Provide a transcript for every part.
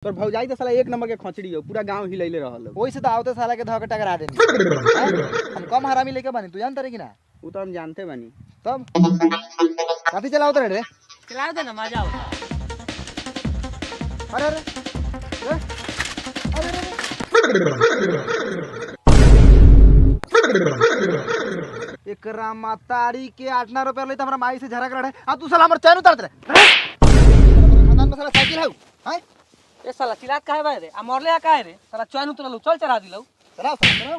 तोर भौजाई तो साला एक नंबर के खचड़ी हो, पूरा गांव हिलैले रहल। ओही से तो आवते साला के धके टकरा देनी। हम कम हरामी लेके बनी, तू जानत रे कि ना? वो तो हम जानते बानी। तब काफी चलावत रे। चला दे ना, मजा आओ। अरे अरे एकरा मातारी के 8 रुपया ले त हमरा माई से झगड़ा रहे। आ तू साला हमर चैन उतारत रे। खानदान में साला साइकिल है हैं? ए साला चिल्लात काहे बा रे? आ मरले काहे रे? साला चैन उतरलू, चल चला दिलौ। चलाओ चलाओ।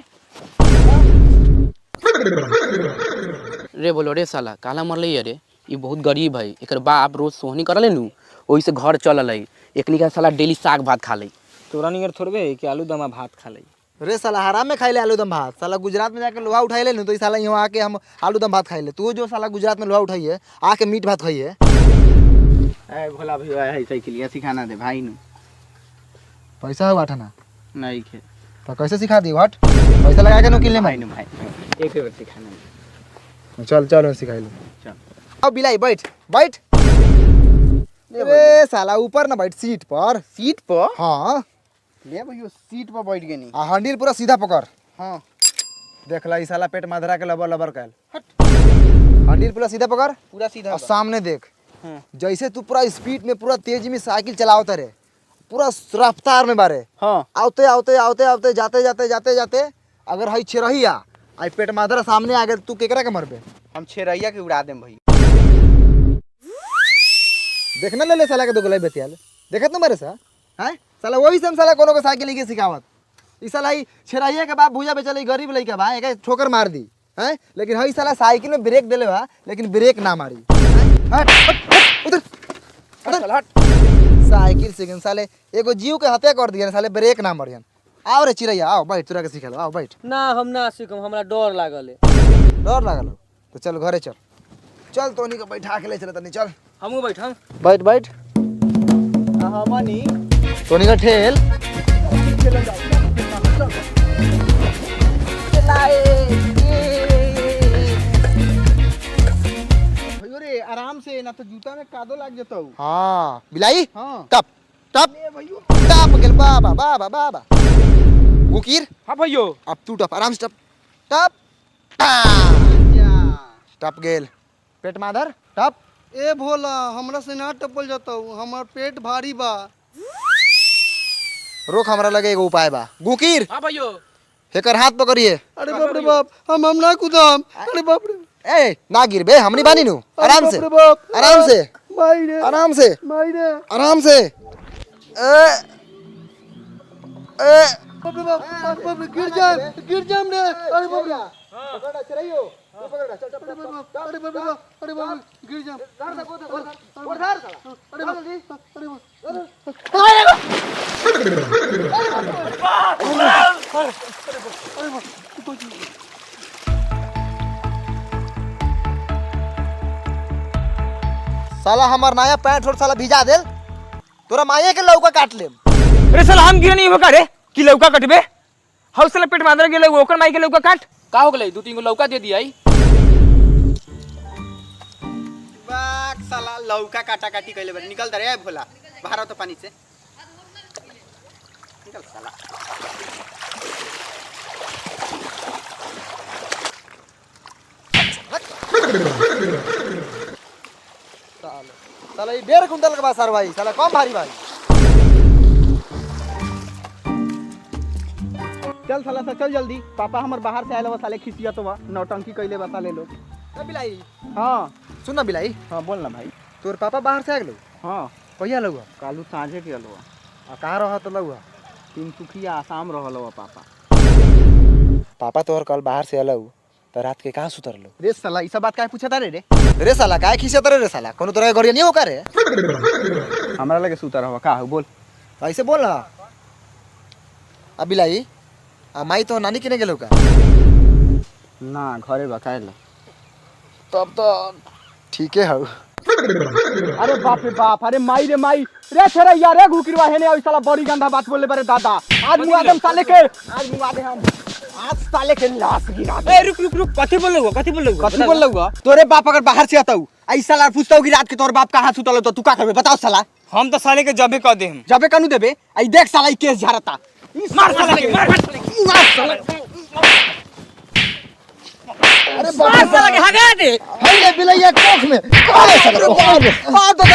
रे बोलो रे साला काला मरले रे। ई बहुत गरीब है, एकर बाप रोज सोहनी करले नु, ओही से घर चलल है। एकनी का साला डेली साग भात खा ले। तोरा नियर थोड़बे कि आलू दमा भात खा ले। रे साला हराम में खाइले आलू दम भात। साला गुजरात में जाके लोहा उठाई ले नु, तो ई साला यहाँ आके हम आलू दम भात खाइले। तू जो साला गुजरात में लोहा उठाई है, आके मीट भात खाई है। ए भोला भैया है साइकिलिया सिखाना दे भाई नु। पैसा है बाटना नहीं खे तो कैसे सिखा दी हट? पैसा लगा के नु किले भाई में। नु भाई एक बार सिखाना दे। चल चल सिखाई लो। चल अब बिलाई बैठ बैठ। रे साला ऊपर ना बैठ, सीट पर। सीट पर हाँ ले भैया सीट पर बैठ गनी। आ हंडील पूरा सीधा पकड़। हां देख ला ई साला पेट माधरा के लबर लबर कैल। हंडील पूरा सीधा पकड़ पूरा सीधा और सामने देख। हां जैसे तू पूरा स्पीड में पूरा तेजी में साइकिल चलावत रे, पूरा रफ्तार में बारे। हां आते आते आते आते जाते जाते जाते जाते अगर हई छेरहिया आई पेट माधरा सामने आ गए, तू केकरा के मरबे? हम छेरैया के उड़ा देम भाई। देखना ले साला के दो गलाई बेतियाल देखत न मारे सा हैं? साला वही से हम साला कोनो को साइकिल लेके सिखावत। ई साला ई छेरहिया के बाप भूजा बेचले गरीब लइका बा, एके ठोकर मार दी हैं? लेकिन हई साला साइकिल में ब्रेक देले बा, लेकिन ब्रेक ना मारी। हट हट उधर चल हट। साइकिल से साले एगो जीव के हत्या कर दिया साले, ब्रेक ना मारियन। आओ रे चिरैया आओ बैठ, तोरा के सिखालो। आओ बैठ। ना हम ना सीखम, हमरा डर लागल है। डर लागल हो तो चल घरे चल। चल तोनी के बैठा के ले चल तनी चल। हमहू बैठम। बैठ बैठ। हां मनी तोनी का ठेल भैया रे आराम से, ना तो जूता में कादो लाग जतौ। हाँ बिलाई हां टप टप ए भैया टप गेल बाबा बाबा बाबा मुकीर। हां भैया अब तू टप आराम से टप टप टप गेल पेट माधर टप। ए भोला हमरा से ना टपल जाता, हमार पेट भारी बा। रोक, हमरा लगे एगो उपाय बा। गुकीर हां भैया हेकर हाथ पकड़िए। अरे बाप रे बाप, हम ना कूदम। अरे बाप रे ए ना गिरबे, हमनी बानी नु। आराम से बाप रे बाप, आराम से माई रे आराम से माई रे आराम से। ए ए बाप रे बाप गिर जाम रे। अरे बाप रे पकड़ चरइयो तू पकड़ चल अरे बाप अरे बाप अरे बाप गिर जाम। धर साला अरे बाप अरे बाप साला हमार नया पैंट और साला भिजा देल, तोरा माये के लौका काट लेम। अरे साला हम गिरनी हो का रे कि लौका कटबे? हाउस साला पेट मादर गेले ओकर माई के लौका काट। का हो गेलै? 2-3 गो लौका दे दियाई। बाक साला लौका काटा काटी कइले बा। निकल दे रे भोला, बाहर आ तो पानी से निकल साला। साला ये 1.5 कुंटल के बा सर भाई, साला कम भारी भाई। चल साला सा चल जल्दी। पापा हमर बाहर से आइल बा, साले खिसियत बा, नौटंकी कइले बा साले लोग। ए बिलाई हां सुन ना बिलाई, हां बोल ना भाई। तोर पापा बाहर से आ गेलो? हां कहिया लौआ? कालू सांझे के अलवा आ कहां रहत लौआ? तिनसुकिया आसाम रहल बा पापा। पापा तोहर कल बाहर से अलौ त रात के कहां सुतरलो? रे साला ई सब बात काहे पूछता रे रे? रे साला काहे खिसियत रे साला? कोनो तरह के गरिया नहीं हो का रे? हमरा लगे सुता रहवा का हो बोल। ऐसे बोल ना। अब बिलाई आ माई तो नानी किने गेलो का? ना घरे बा काहे ला। तब तो ठीक है हौ। अरे बाप रे बाप, अरे माई रे माई रे छेरा यार रे घुकिरवा हेने और साला बड़ी गंदा बात बोले बारे दादा। आज मुआदम साले के, आज मुआदे हम, आज साले के लाश गिरा दे। ए रुक रुक रुक, कथी बोल लगा कथी बोल लगा? तोरे बाप अगर बाहर से आताऊ आई साला पूछता कि रात के तोर बाप कहां सुतल तो तू का करबे बताओ साला। हम तो साले के जबे कह दे हम। जबे कानू देबे आई देख साला ई केस झारता। मार साले के, मार साले के। अरे मार साले के हगा दे। हल्ले बिलैया कोख में अरे सगर मार दो रे मार दो रे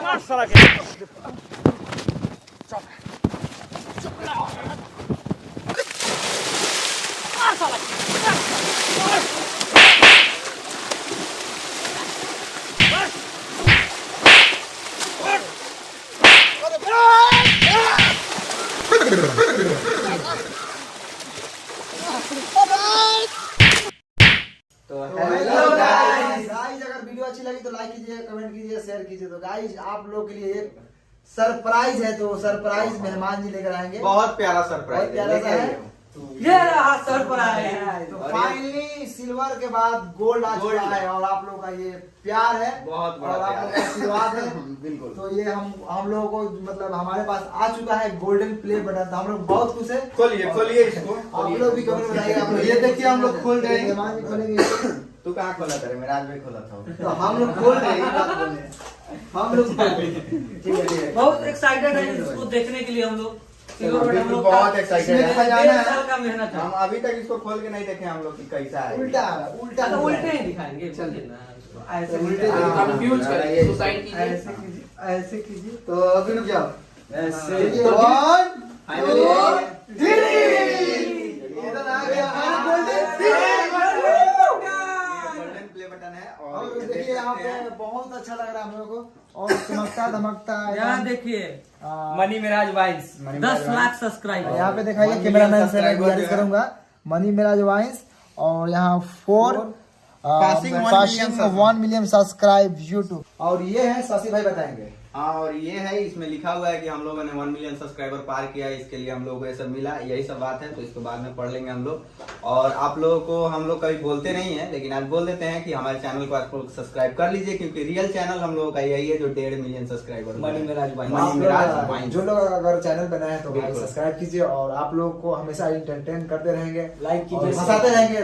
मार साले के। गाइस अगर वीडियो अच्छी लगी तो लाइक कीजिए, कमेंट कीजिए, शेयर कीजिए। तो गाइस आप लोग के लिए एक सरप्राइज है, तो सरप्राइज मेहमान जी लेकर आएंगे। बहुत प्यारा बहुत सरप्राइज प्यारा सा है। ये रहा सरप्राइज। तो फाइनली सिल्वर के बाद गोल्ड आ चुका है और आप लोगों का ये प्यार है, बहुत बड़ा और आप प्यार लोगों का आशीर्वाद है। बिल्कुल। तो ये हम लोगों को मतलब हमारे पास आ चुका है गोल्डन प्ले बटन। तो हम लोग बहुत खुश है। खोलिए इसको। आप लोग भी कमेंट बताइए। आप लोग ये देखिए हम लोग खोल रहे हैं। मेहमान जी खोलेंगे। तू कहां खोला था रे? मैं रात में खोला था। तो हम लोग खोल रहे हैं, बात बोल रहे हैं। हम लोग ठीक है। बहुत एक्साइटेड है इसको देखने के लिए हम लोग। बिल्कुल बहुत एक्साइटेड है। इसमें डेढ़ साल का मेहनत है। हम अभी तक इसको खोल के नहीं देखे हम लोग कि कैसा है। उल्टा उल्टा तो उल्टे ही दिखाएंगे। चलिए ना ऐसे उल्टे कंफ्यूज कर सुसाइड कीजिए। ऐसे कीजिए, ऐसे कीजिए। तो अभी रुक जाओ। ऐसे वन फाइनली इधर आ गया हमारा गोल्डन प्ले बटन है। और और देखिए यहाँ पे बहुत अच्छा लग रहा है हम लोगों को और चमकता धमकता यहाँ देखिए हाँ। मनी मिराज वाइन्स मनी मिराज 10 लाख सब्सक्राइबर। यहाँ पे दिखाइए 1 कैमरामैन से मैं million गुजारिश करूंगा। मनी मिराज वाइन्स और यहाँ 1 मिलियन सब्सक्राइब यूट्यूब। और ये है शशि भाई बताएंगे। हाँ, और ये है इसमें लिखा हुआ है कि हम लोगों ने 1 मिलियन सब्सक्राइबर पार किया है। इसके लिए हम लोगों को ये सब मिला, यही सब बात है। तो इसको बाद में पढ़ लेंगे हम लोग। और आप लोगों को हम लोग कभी बोलते नहीं है, लेकिन आज बोल देते हैं कि हमारे चैनल को आप लोग सब्सक्राइब कर लीजिए, क्योंकि रियल चैनल हम लोगों का यही है जो 1.5 मिलियन सब्सक्राइबर मनी मिराज वाइन्स। मनी मिराज वाइन्स। जो लोग अगर चैनल बनाए हैं तो भाई बिल्कुल। सब्सक्राइब कीजिए और आप लोग को हमेशा इंटरटेन करते रहेंगे, लाइक कीजिए, हंसाते रहेंगे।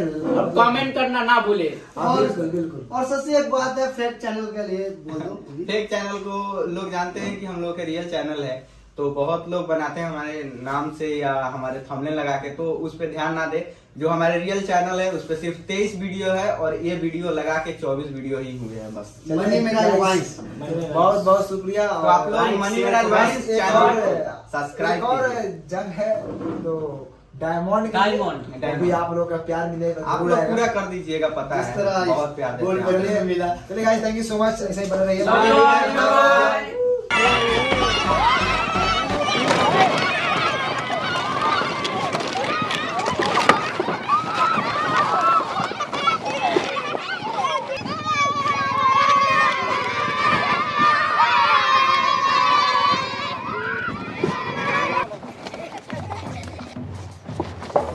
कमेंट करना ना भूले। हाँ, बिल्कुल बिल्कुल। और सबसे एक बात है, फेक चैनल के लिए बोल दो। फेक चैनल को लोग जानते हैं कि हम लोग के रियल चैनल है, तो बहुत लोग बनाते हैं हमारे नाम से या हमारे थंबनेल लगा के, तो उस पर ध्यान ना दे। जो हमारे रियल चैनल है उस पर सिर्फ 23 वीडियो है और ये वीडियो लगा के 24 वीडियो ही हुए हैं बस। मनी मिराज वाइन्स। बहुत बहुत शुक्रिया। तो आप लोग मनी मिराज वाइन्स एक चैनल और- को सब्सक्राइब एक और कीजिए। जंग है तो डायमंड डायमंड। वो भी आप लोग का प्यार मिलेगा, आप जरूर लोग आएगा। पूरा कर दीजिएगा, पता जिस है तरह बहुत प्यार देते गोल्ड हैं आप। मेडल मिला। चलिए guys, thank you so much. ऐसे ही बने रहिए। बाय।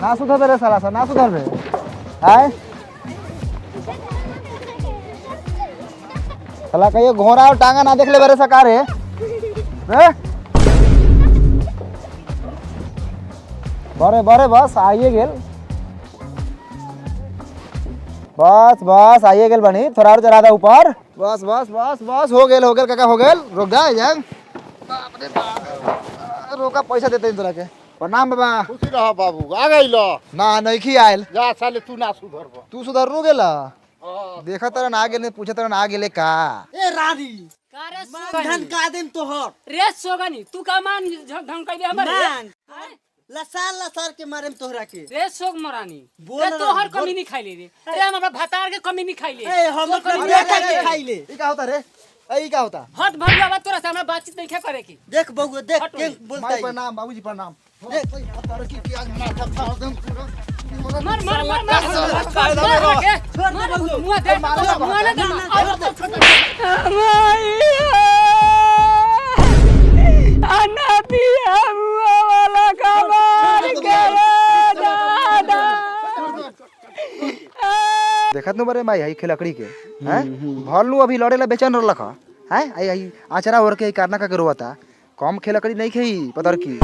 ना सुधर रे साला सा, ना सुधर रे। आए साला कहिए घोड़ा और टांगा ना देख ले बरे सकार है रे। बरे बरे बस आइए गेल, बस बस आइए गेल बनी। थोड़ा और चढ़ा दा ऊपर। बस बस बस बस हो गेल काका हो गेल। रुक जा जान, बाप रे बाप। रोका पैसा देते हैं तोरा के। प्रणाम बाबा। खुशी रह बाबू। आ गई लो ना नहीं आयल। जा साले तू ना सुधरब। तू सुधरनु गेला? देखा तरह ना गेले, पूछा तरह ना गेले का। ए रानी कारे धन का दिन तोहर रे सोगनी तू का मान ढंग कइले हमरे मान लसाल लसाल के मारे में तोहरा के। रे सोग मरानी बोल रे ना, तो हर बोल। कमी नहीं खाइले रे रे हम अपना भतार के कमी नहीं खाइले ए हम तो कमी देखा नहीं के खाइले। खाई ले। ई का होता रे? ई का होता? हट भर बाबा तोरा से हमरा बातचीत नहीं करे की देख बहू देख हट के वही। बोलता माई है। प्रणाम बाबूजी प्रणाम। देख मर मर मर मर मर मुआ दे मुआ ना दे अन्ना पिया मुआ वाला का मार के दादा नु बरे माई है लकड़ी के हैं भल नु अभी लड़े ला बेचैन रख हैं आई आई आचरा और के करना का रोता कम लकड़ी नहीं खई पतर की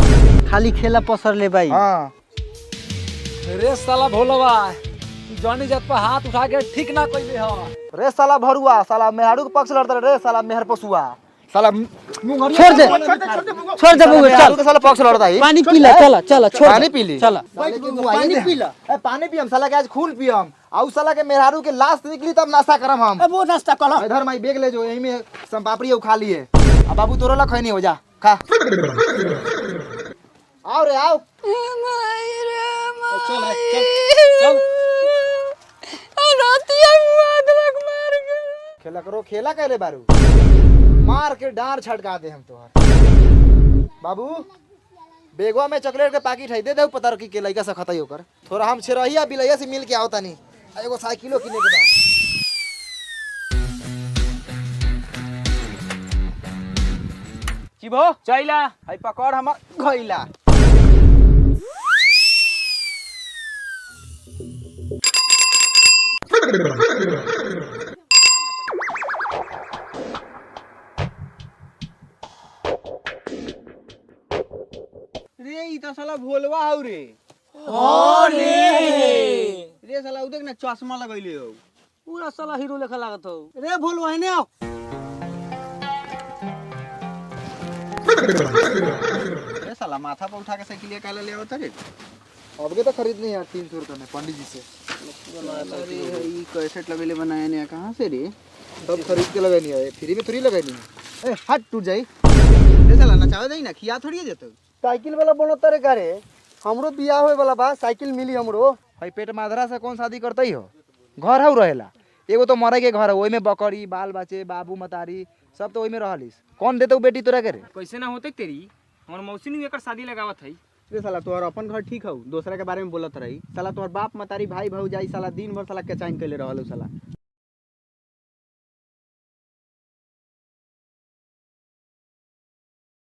खाली खेला पसर ले भाई हां रे साला भोलवा जॉनी जात पर हाथ उठा के ठीक ना कइले ह रे साला भरुआ साला मेहरारू के पक्ष लड़ता रे साला मेहर पसुआ साला छोड़ दे बउआ मेहरारू के साला पक्ष लड़ता ही पानी पी ले चल चल छोड़ पानी पी ली चल पानी पी ला पानी पियम साला के आज खून पियम आउ साला के मेहरारू के लाश निकली तब नाश्ता करम हम वो नाश्ता कर इधर माई बेग ले जो यही में सम पापड़ी खा लिए अब बाबू तोरा ला खैनी हो जा खा आओ रे आओ चल चल खेला करो खेला करे बारू मार के डांर छटका दे हम तोहर बाबू बेगवा में चॉकलेट के पैकेट है दे दे पता रखी के लइका से खतई होकर थोड़ा हम छेरहिया बिलैया से मिल के आओ तनी एगो साइकिलो किने के बा चिबो चैला हई पकड़ हमर खइला रे ई त साला भोलवा हौ रे रे साला उ देख ना चश्मा लगैले हौ पूरा साला हीरो लेखा लागत हौ रे भोलवा हेने आओ रे साला माथा पे उठा के साइकिल काला ले आवत रे अबके तो खरीदनी है 300 रुपए में पंडित जी से अरे ई कैसेट लगैले बनाया ने कहां से रे सब खरीद के लगानी है फ्री में थोड़ी लगानी है ए हट टूट जाई रे साला नचावे दई ना खिया थोड़ी जेतो साइकिल वाला बनता रे करे हमरो बियाह होए वाला बा साइकिल मिली हमरो भाई पेट माधरा से कौन शादी करतई हो घर हउ रहेला एगो तो मरे के घर है ओई में बकरी बाल बच्चे बाबू मतारी सब तो ओई में रहलिस कौन देतौ बेटी तोरा के रे कैसे ना होते तेरी हमर मौसी नु एकर शादी लगावत हई रे साला तोहर अपन घर ठीक हौ दूसरा के बारे में बोलत रही साला तोहर बाप मतारी भाई भौजाई साला दिन भर साला के चाइन कइले रहल साला